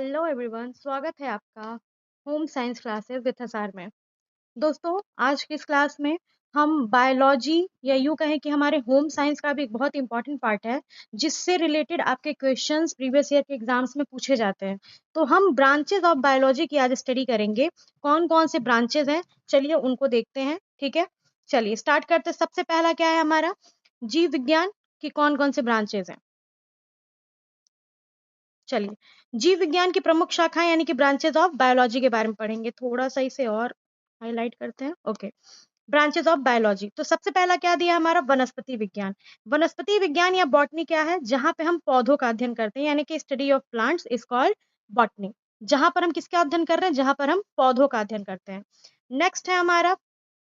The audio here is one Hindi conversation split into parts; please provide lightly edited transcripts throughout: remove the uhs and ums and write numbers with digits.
हेलो एवरीवन, स्वागत है आपका home science classes with Hisar में। दोस्तों, आज की इस क्लास में हम बायोलॉजी या यूँ कहें कि हमारे होम साइंस का भी एक बहुत इंपॉर्टेंट पार्ट है, जिससे रिलेटेड आपके क्वेश्चंस प्रीवियस ईयर के एग्जाम्स में पूछे जाते हैं। तो हम ब्रांचेज ऑफ बायोलॉजी की आज स्टडी करेंगे। कौन-कौन से ब्रांचेज हैं, चलिए उनको देखते हैं, ठीक है? चलिए स्टार्ट करते हैं। सबसे पहला क्या है हमारा? जीव विज्ञान की कौन-कौन से ब्रांचेज हैं? चलिए, जीव विज्ञान की प्रमुख शाखाएँ यानी कि ब्रांचेज़ ऑफ बायोलॉजी के बारे में पढ़ेंगे। थोड़ा-सा इसे और हाइलाइट करते हैं। Okay, branches of biology. तो सबसे पहला क्या दिया हमारा? वनस्पति विज्ञान। वनस्पति विज्ञान या बॉटनी क्या है? जहाँ पे हम पौधों का अध्ययन करते हैं, यानी कि study of plants is called botany. जहाँ पर हम किसका अध्ययन कर रहे हैं? जहाँ पर हम पौधों का अध्ययन करते हैं। नेक्स्ट है हमारा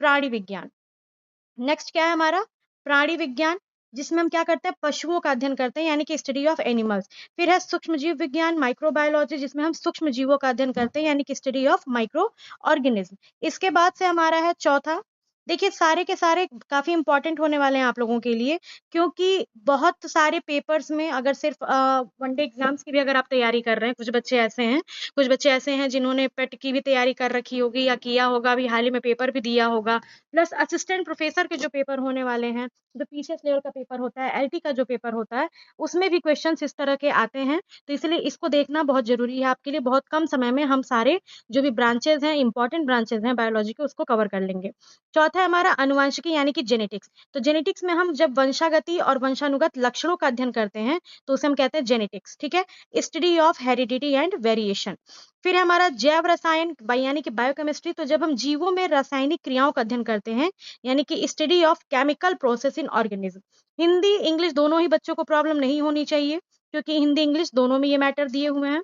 प्राणी विज्ञान। नेक्स्ट क्या है हमारा? प्राणी विज्ञान, जिसमें हम क्या करते हैं? पशुओं का अध्ययन करते हैं, यानी कि स्टडी ऑफ एनिमल्स। फिर है सूक्ष्म जीव विज्ञान, माइक्रोबायोलॉजी, जिसमें हम सूक्ष्म जीवों का अध्ययन करते हैं, यानी कि स्टडी ऑफ माइक्रो ऑर्गेनिज्म। इसके बाद से हमारा है चौथा। देखिए, सारे के सारे काफ़ी इंपॉर्टेंट होने वाले हैं आप लोगों के लिए, क्योंकि बहुत सारे पेपर्स में अगर सिर्फ़ वन डे एग्ज़ाम्स की भी अगर आप तैयारी कर रहे हैं, कुछ बच्चे ऐसे हैं जिन्होंने पेट की भी तैयारी कर रखी होगी या किया होगा, अभी हाल ही में पेपर भी दिया होगा। प्लस असिस्टेंट प्रोफेसर के जो पेपर होने वाले हैं, जो पीसीएस लेवल का पेपर होता है, एलटी का जो पेपर होता है, उसमें भी क्वेश्चंस इस तरह के आते हैं। तो इसलिए इसको देखना बहुत ज़रूरी है आपके लिए। बहुत कम समय में हम सारे जो भी ब्रांचेज़ हैं, इंपॉर्टेंट ब्रांचेज़ हैं बायोलॉजी के, उसको कवर कर लेंगे। चौथा है हमारा आनुवंशिकी यानी कि जेनेटिक्स। तो जेनेटिक्स में हम जब वंशागति और वंशानुगत लक्षणों का अध्ययन करते हैं, तो उसे हम कहते हैं जेनेटिक्स, ठीक है? Study of heredity and variation. फिर है हमारा जैव रसायन यानी कि बायोकेमिस्ट्री। तो जब हम जीवों में रासायनिक क्रियाओं का अध्ययन करते हैं, यानी कि study of chemical process in organism. Hindi English दोनों ही बच्चों को प्रॉब्लम नहीं होनी चाहिए, क्योंकि हिंदी इंग्लिश दोनों में ये मैटर दिए हुए हैं।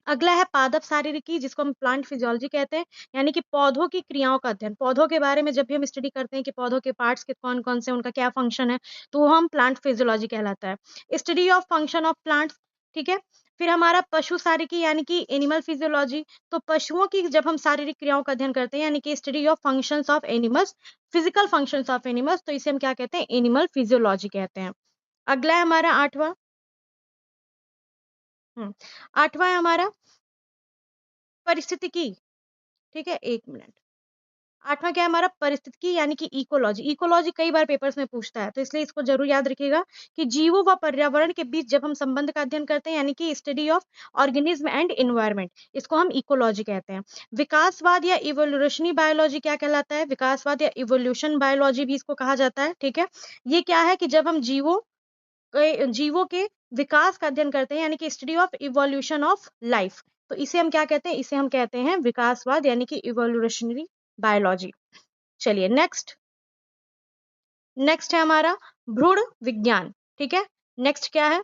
अगला है पादप शारीरिकी, जिसको हम प्लांट फिजियोलॉजी कहते हैं, यानी कि पौधों की क्रियाओं का अध्ययन। पौधों के बारे में जब भी हम स्टडी करते हैं कि पौधों के पार्ट्स के कौन-कौन से, उनका क्या फंक्शन है, तो वो हम प्लांट फिजियोलॉजी कहलाता है। Study of function of plants, ठीक है? फिर हमारा पशु शारीरिकी यानी कि एनिमल फिजियोलॉजी। तो पशुओं की जब हम शारीरिक क्रियाओं का अध्ययन करते हैं, यानी कि study of functions of animals, physical functions of animals, तो इसे हम क्या कहते हैं? एनिमल फिजियोलॉजी कहते हैं। अगला है हमारा 8वां। 8वां है हमारा पारिस्थितिकी, ठीक है? 1 मिनट। 8वां क्या है हमारा? पारिस्थितिकी यानी कि इकोलॉजी। इकोलॉजी कई बार पेपर्स में पूछता है, तो इसलिए इसको ज़रूर याद रखिएगा कि जीवों व पर्यावरण के बीच जब हम संबंध का अध्ययन करते हैं, यानी कि study of organism and environment, इसको हम इकोलॉजी कहते हैं। विकासवाद या इवोल्यूशनरी बायोलॉजी क्या कहलाता है? विकासवाद या इवोल्यूशन बायोलॉजी भी इसको कहा जाता है, ठीक है? ये क्या है कि जब हम जीवों के विकास का अध्ययन करते हैं, यानी कि study of evolution of life, तो इसे हम क्या कहते हैं? इसे हम कहते हैं विकासवाद यानी कि इवोल्यूशनरी बायोलॉजी। चलिए नेक्स्ट। नेक्स्ट है हमारा भ्रूण विज्ञान, ठीक है? नेक्स्ट क्या है?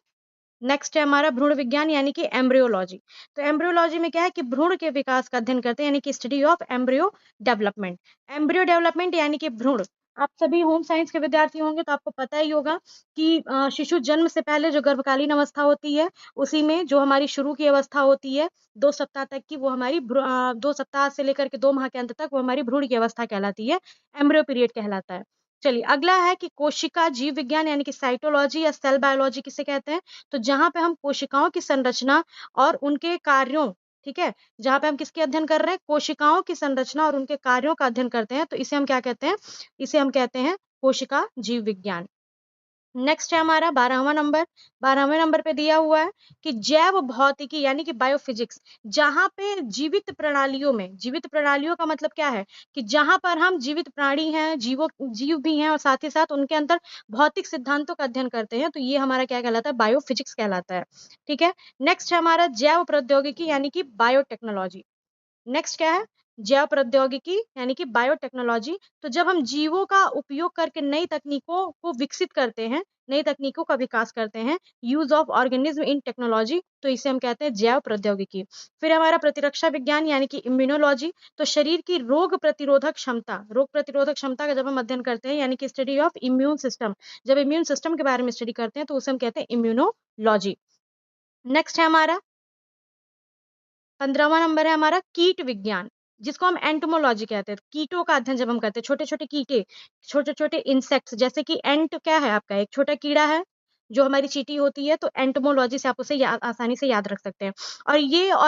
नेक्स्ट है हमारा भ्रूण विज्ञान यानी कि एम्ब्रियोलॉजी। तो एम्ब्रियोलॉजी में क्या है कि भ्रूण के विकास का अध्ययन करते हैं, यानी कि study of embryo development. Embryo development यानी कि भ्रूण। आप सभी होम साइंस के विद्यार्थी होंगे तो आपको पता ही होगा कि शिशु जन्म से पहले जो गर्भकालीन अवस्था होती है, उसी में जो हमारी शुरू की अवस्था होती है, 2 सप्ताह तक की, वो हमारी 2 सप्ताह से लेकर के 2 माह के अंत तक वो हमारी भ्रूण की अवस्था कहलाती है, एम्ब्रियो पीरियड कहलाता है। चलिए अगला है कि कोशिका जीव विज्ञान यानी कि साइटोलॉजी या सेल बायोलॉजी किसे कहते हैं? तो जहाँ पे हम कोशिकाओं की संरचना और उनके कार्यों, ठीक है? जहाँ पे हम किसके अध्ययन कर रहे हैं? कोशिकाओं की संरचना और उनके कार्यों का अध्ययन करते हैं, तो इसे हम क्या कहते हैं? इसे हम कहते हैं कोशिका जीव विज्ञान। नेक्स्ट है हमारा 12वां नंबर। 12वें नंबर पे दिया हुआ है कि जैव भौतिकी यानी कि बायोफिजिक्स। जहाँ पे जीवित प्रणालियों का मतलब क्या है? कि जहाँ पर हम जीवित प्राणी हैं, जीव भी हैं और साथ ही साथ उनके अंदर भौतिक सिद्धांतों का अध्ययन करते हैं, तो ये हमारा क्या कहलाता है? बायोफिजिक्स कहलाता है। ठीक है? नेक्स्ट है हमारा जैव प्रौद्योगिकी यानी कि बायोटेक्नोलॉजी। नेक्स्ट क्या है? जैव प्रौद्योगिकी यानी कि बायोटेक्नोलॉजी। तो जब हम जीवों का उपयोग करके नई तकनीकों को विकसित करते हैं, नई तकनीकों का विकास करते हैं, use of organism in technology, तो इसे हम कहते हैं जैव प्रौद्योगिकी। फिर हमारा प्रतिरक्षा विज्ञान यानी कि इम्यूनोलॉजी। तो शरीर की रोग प्रतिरोधक क्षमता का जब हम अध्ययन करते हैं, यानी कि स्टडी ऑफ इम्यून सिस्टम। जब इम्यून सिस्टम के बारे में स्टडी करते हैं, तो उसे हम कहते हैं इम्यूनोलॉजी। नेक्स्ट है हमारा 15वां नंबर है हमारा कीट विज्ञान, जिसको हम एंटोमोलॉजी कहते हैं। कीटों का अध्ययन जब हम करते हैं, छोटे-छोटे कीटे, छोटे-छोटे इंसेक्ट्स, जैसे कि एंट क्या है आपका? एक छोटा कीड़ा है, जो हमारी चींटी होती है, तो एंटोमोलॉजी से आप उसे आसानी से याद रख सकते हैं। और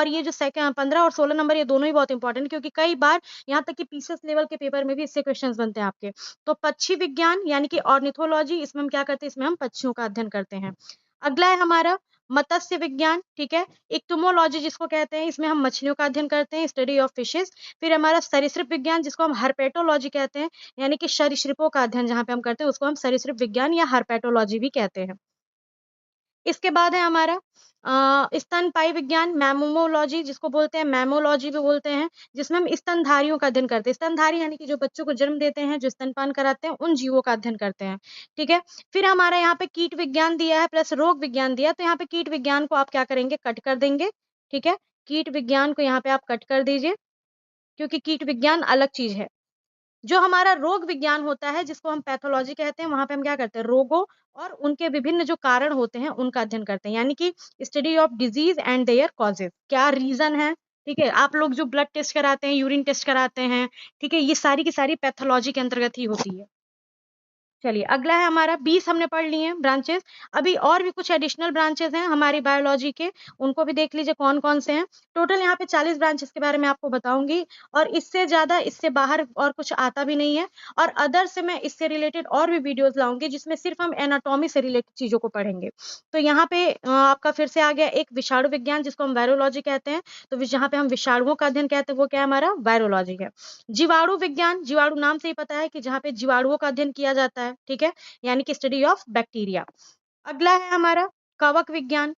ये जो 15 और 16 नंबर, ये दोनों ही बहुत इंपॉर्टेंट, क्योंकि कई बार यहाँ तक कि पीसीएस लेवल के पेपर में भी इससे क्वेश्चंस बनते हैं आपके। तो पक्षी विज्ञान यानी कि ऑर्निथोलॉजी, इसमें हम क्या करते हैं, इसमें हम पक्षियों का अध्ययन करते हैं। अगला है हमारा मत्स्य विज्ञान, ठीक है। इक्टोमोलॉजी जिसको कहते हैं, इसमें हम मछलियों का अध्ययन करते हैं, स्टडी ऑफ फिशेस। फिर हमारा सरीसृप विज्ञान जिसको हम हर्पेटोलॉजी कहते हैं, यानी कि सरीसृपों का अध्ययन जहाँ पे हम करते हैं उसको हम सरीसृप विज्ञान या हर्पेटोलॉजी भी कहते हैं। इसके बाद है हमारा स्तनपायी विज्ञान, मैमोलॉजी जिसको बोलते हैं, मैमोलॉजी भी बोलते हैं, जिसमें हम स्तनधारियों का अध्ययन करते हैं। स्तनधारी यानी कि जो बच्चों को जन्म देते हैं, जो स्तनपान कराते हैं, उन जीवों का अध्ययन करते हैं, ठीक है। फिर हमारा यहाँ पे कीट विज्ञान दिया है प्लस रोग विज्ञान दिया है, तो यहाँ पे कीट विज्ञान को आप क्या करेंगे, कट कर देंगे, ठीक है। कीट विज्ञान को यहाँ पे आप कट कर दीजिए, क्योंकि कीट विज्ञान अलग चीज है। जो हमारा रोग विज्ञान होता है, जिसको हम पैथोलॉजी कहते हैं, वहाँ पे हम क्या करते हैं, रोगों और उनके विभिन्न जो कारण होते हैं, उनका अध्ययन करते हैं, यानी कि study of disease and their causes, क्या रीजन है, ठीक है। आप लोग जो ब्लड टेस्ट कराते हैं, यूरिन टेस्ट कराते हैं, ठीक है, ये सारी की सारी पैथोलॉजी के अंतर्गत ही होती है। चलिए अगला है हमारा 20 हमने पढ़ लिए हैं ब्रांचेस। अभी और भी कुछ एडिशनल ब्रांचेस हैं हमारी बायोलॉजी के, उनको भी देख लीजिए कौन-कौन से हैं। टोटल यहाँ पे 40 ब्रांचेस के बारे में आपको बताऊँगी, और इससे ज़्यादा इससे बाहर और कुछ आता भी नहीं है। और अदर से मैं इससे रिलेटेड और भी वीडियोज़ लाऊँगी, जिसमें सिर्फ़ हम एनाटॉमी से रिलेटेड चीज़ों को पढ़ेंगे। तो यहाँ पे आपका फिर से आ गया एक विषाणु विज्ञान, जिसको हम वायरोलॉजी कहते हैं। तो जहाँ पे हम विषाणुओं का अध्ययन कहते हैं, वो क्या है हमारा, वायरोलॉजी है। जीवाणु विज्ञान, जीवाणु नाम से ही पता है कि जहाँ पे जीवाणुओं का अध्ययन किया जाता है, ठीक है, यानी कि स्टडी ऑफ बैक्टीरिया। अगला है हमारा कवक विज्ञान।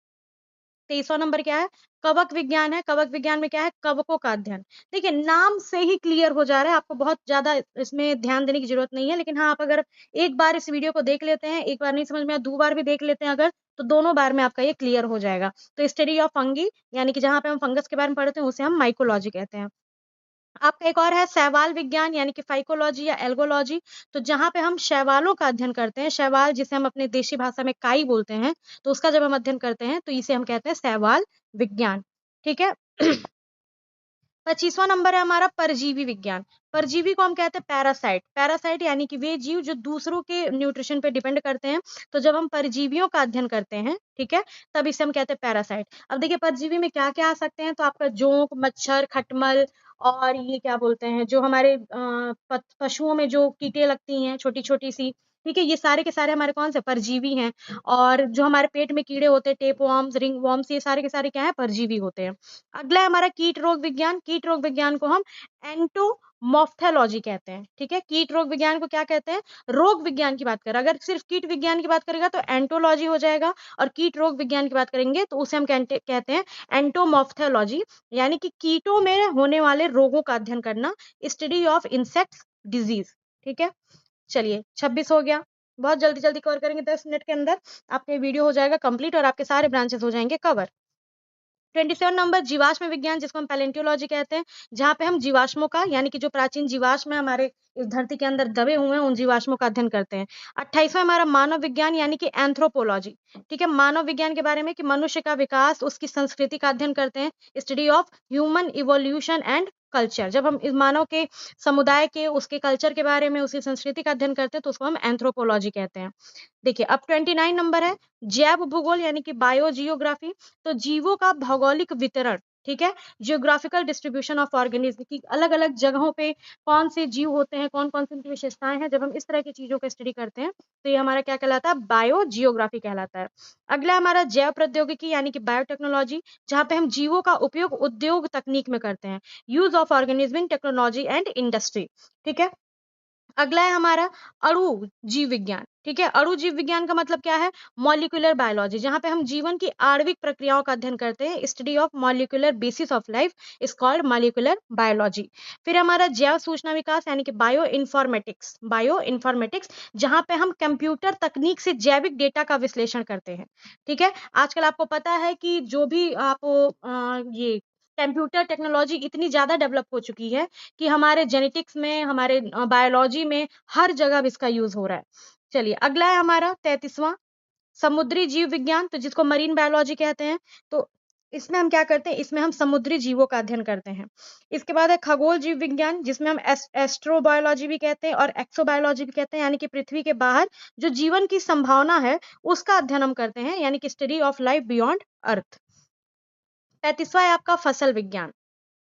23वां नंबर क्या है, कवक विज्ञान है। कवक विज्ञान में क्या है, कवकों का अध्ययन। देखिए नाम से ही क्लियर हो जा रहा है, आपको बहुत ज्यादा इसमें ध्यान देने की जरूरत नहीं है, लेकिन हाँ, आप अगर एक बार इस वीडियो को देख लेते हैं, एक बार नहीं समझ में आया, दो बार भी देख लेते हैं अगर, तो दोनों बार में आपका ये क्लियर हो जाएगा। तो स्टडी ऑफ फंगी, यानी कि जहाँ पे हम फंगस के बारे में पढ़ते हैं, उसे हम माइकोलॉजी कहते हैं। आपका एक और है शैवाल विज्ञान, यानी कि फाइकोलॉजी या एल्गोलॉजी। तो जहाँ पे हम शैवालों का अध्ययन करते हैं, शैवाल जिसे हम अपने देशी भाषा में काई बोलते हैं, तो उसका जब हम अध्ययन करते हैं, तो इसे हम कहते हैं शैवाल विज्ञान, ठीक है। 25वां नंबर है हमारा परजीवी विज्ञान। परजीवी को हम कहते हैं पैरासाइट। पैरासाइट यानी कि वे जीव जो दूसरों के न्यूट्रिशन पे डिपेंड करते हैं। तो जब हम परजीवियों का अध्ययन करते हैं, ठीक है, तब इसे हम कहते हैं पैरासाइट। अब देखिए परजीवी में क्या-क्या आ सकते हैं, तो आपका जोंक, मच्छर, खटमल, और ये क्या बोलते हैं, जो हमारे पशुओं में जो कीटें लगती हैं छोटी-छोटी सी, ठीक है, ये सारे के सारे हमारे कौन से परजीवी हैं। और जो हमारे पेट में कीड़े होते हैं, टेपवर्म्स, रिंगवर्म्स, ये सारे के सारे क्या हैं, परजीवी होते हैं। अगला है हमारा कीट रोग विज्ञान। कीट रोग विज्ञान को हम एंटोमॉर्फोलॉजी कहते हैं, ठीक है। कीट रोग विज्ञान को क्या कहते हैं, रोग विज्ञान की बात करें, अगर सिर्फ कीट विज्ञान की बात करेगा तो एंटोलॉजी हो जाएगा, और कीट रोग विज्ञान की बात करेंगे तो उसे हम कहते हैं एंटोमॉर्फोलॉजी, यानी कि कीटों में होने वाले रोगों का अध्ययन करना, स्टडी ऑफ इंसेक्ट्स डिजीज, ठीक है। चलिए 26 हो गया, बहुत जल्दी जल्दी कवर करेंगे, 10 मिनट के अंदर आपका वीडियो हो जाएगा कंप्लीट और आपके सारे ब्रांचेस हो जाएंगे कवर। 27 नंबर जीवाश्म विज्ञान, जिसको हम पैलेंटियोलॉजी कहते हैं, जहाँ पे हम जीवाश्मों का, यानी कि जो प्राचीन जीवाश्म है हमारे इस धरती के अंदर दबे हुए हैं, उन जीवाश्मों का अध्ययन करते हैं। 28वां हमारा मानव विज्ञान, यानी कि एंथ्रोपोलॉजी, ठीक है। मानव विज्ञान के बारे में कि मनुष्य का विकास, उसकी संस्कृति का अध्ययन करते हैं, study of human evolution and culture. जब हम इस मानव के समुदाय के, उसके कल्चर के बारे में, उसकी संस्कृति का अध्ययन करते हैं, तो उसको हम एंथ्रोपोलॉजी कहते हैं। देखिए अब 29 नंबर है जैव भूगोल, यानी कि बायोजियोग्राफी। तो जीवों का भौगोलिक वितरण, ठीक है, जियोग्राफिकल डिस्ट्रीब्यूशन ऑफ ऑर्गेनिज्म की अलग अलग जगहों पे कौन से जीव होते हैं, कौन कौन सी उनकी विशेषताएं हैं, जब हम इस तरह की चीजों का स्टडी करते हैं, तो ये हमारा क्या कहलाता है, बायोजियोग्राफी कहलाता है। अगला हमारा जैव प्रौद्योगिकी, यानी कि बायोटेक्नोलॉजी, जहाँ पे हम जीवों का उपयोग उद्योग तकनीक में करते हैं, use of organism in technology and industry, ठीक है। अगला है हमारा अणु जीव विज्ञान, ठीक है। अणु जीव विज्ञान का मतलब क्या है, मॉलिक्यूलर बायोलॉजी, जहां पे हम जीवन की आणविक प्रक्रियाओं का अध्ययन करते हैं, study of molecular basis of life is called molecular biology. फिर हमारा जैव सूचना विकास, यानी कि बायो इन्फॉर्मेटिक्स, जहां पे हम कंप्यूटर तकनीक से जैविक डेटा का विश्लेषण करते हैं, ठीक है। आजकल आपको पता है कि जो भी आप ये कंप्यूटर टेक्नोलॉजी इतनी ज्यादा डेवलप हो चुकी है कि हमारे जेनेटिक्स में, हमारे बायोलॉजी में, हर जगह अब इसका यूज हो रहा है। चलिए अगला है हमारा 33वां समुद्री जीव विज्ञान, तो जिसको मरीन बायोलॉजी कहते हैं। तो इसमें हम क्या करते हैं, इसमें हम समुद्री जीवों का अध्ययन करते हैं। इसके बाद है खगोल जीव विज्ञान, जिसमें हम एस्ट्रोबायोलॉजी भी कहते हैं और एक्सोबायोलॉजी भी कहते हैं, यानी कि पृथ्वी के बाहर जो जीवन की संभावना है उसका अध्ययन हम करते हैं, यानी कि study of life beyond earth. 35वां है आपका फसल विज्ञान।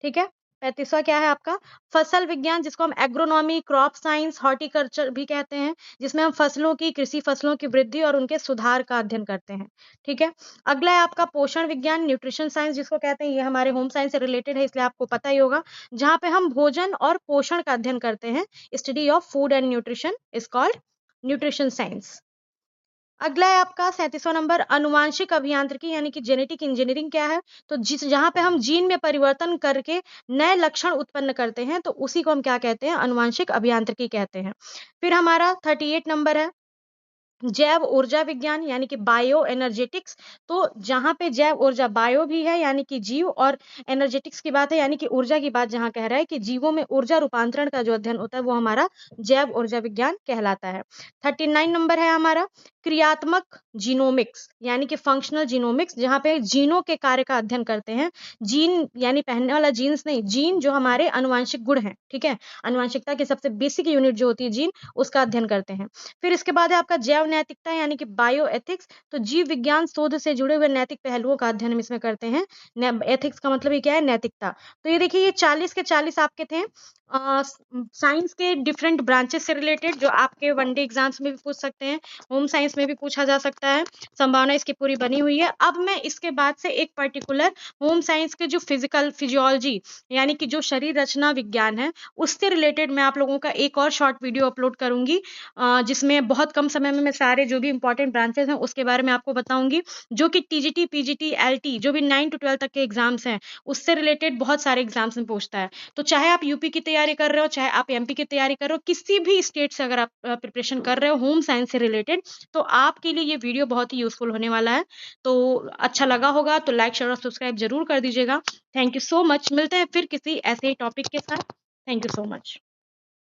ठीक है, 35वां क्या है आपका फसल विज्ञान, जिसको हम एग्रोनॉमी, क्रॉप साइंस, हॉर्टिकल्चर भी कहते हैं, जिसमें हम फसलों की, कृषि फसलों की वृद्धि और उनके सुधार का अध्ययन करते हैं। ठीक है, अगला है आपका पोषण विज्ञान, न्यूट्रिशन साइंस जिसको कहते हैं, ये हमारे होम साइंस से रिलेटेड है इसलिए आपको पता ही होगा, जहाँ पे हम भोजन और पोषण का अध्ययन करते हैं। Study of food and nutrition is called nutrition science. अगला है आपका 37वां नंबर अनुवांशिक अभियांत्रिकी, यानी कि जेनेटिक इंजीनियरिंग क्या है, तो जिस जहाँ पे हम जीन में परिवर्तन करके नए लक्षण उत्पन्न करते हैं तो उसी को हम क्या कहते हैं, अनुवांशिक अभियांत्रिकी कहते हैं। फिर हमारा 38 नंबर है जैव ऊर्जा विज्ञान, यानी कि बायो एनर्जेटिक्स। तो जहाँ पे जैव ऊर्जा, बायो भी है यानी कि जीव, और एनर्जेटिक्स की बात है यानी कि ऊर्जा की बात, जहाँ कह रहा है कि जीवों में ऊर्जा रूपांतरण का जो अध्ययन होता है वो हमारा जैव ऊर्जा विज्ञान कहलाता है। 39 नंबर है हमारा क्रियात्मक जीनोमिक्स, यानी कि फंक्शनल जीनोमिक्स, जहाँ पे जीनों के कार्य का अध्ययन करते हैं। जीन यानी पहनने वाला जीन्स नहीं, जीन जो हमारे अनुवांशिक गुण हैं, ठीक है, अनुवांशिकता की सबसे बेसिक यूनिट जो होती है जीन, उसका अध्ययन करते हैं। फिर इसके बाद है आपका जैव नैतिकता, यानी कि बायो एथिक्स। तो जीव विज्ञान शोध से जुड़े हुए नैतिक पहलुओं का अध्ययन हम इसमें करते हैं। एथिक्स का मतलब ये क्या है, नैतिकता। तो ये देखिए, ये 40 के 40 आपके थे साइंस के डिफरेंट ब्रांचेस से रिलेटेड, जो आपके वनडे एग्जाम्स में भी पूछ सकते हैं, होम साइंस में भी पूछा जा सकता है, संभावना इसकी पूरी बनी हुई है। अब मैं इसके बाद से एक पर्टिकुलर होम साइंस के जो फिजिकल फिजियोलॉजी, यानी कि जो शरीर रचना विज्ञान है, उससे रिलेटेड मैं आप लोगों का एक और शॉर्ट वीडियो अपलोड करूंगी, जिसमें बहुत कम समय में मैं सारे जो भी इंपॉर्टेंट ब्रांचेस हैं उसके बारे में आपको बताऊंगी, जो कि टीजीटी, पीजीटी, एलटी, जो भी 9 टू 12 तक के एग्जाम्स हैं, उससे रिलेटेड बहुत सारे एग्जाम्स में पूछता है। तो चाहे आप यूपी की तैयारी कर रहे हो, चाहे आप एमपी की तैयारी कर रहे हो, किसी भी स्टेट से अगर आप प्रिपरेशन कर रहे हो होम साइंस से रिलेटेड, तो आपके लिए ये वीडियो बहुत ही यूजफुल होने वाला है। तो अच्छा लगा होगा तो लाइक, शेयर और सब्सक्राइब जरूर कर दीजिएगा। थैंक यू सो मच, मिलते हैं फिर किसी ऐसे ही टॉपिक के साथ। Thank you so much.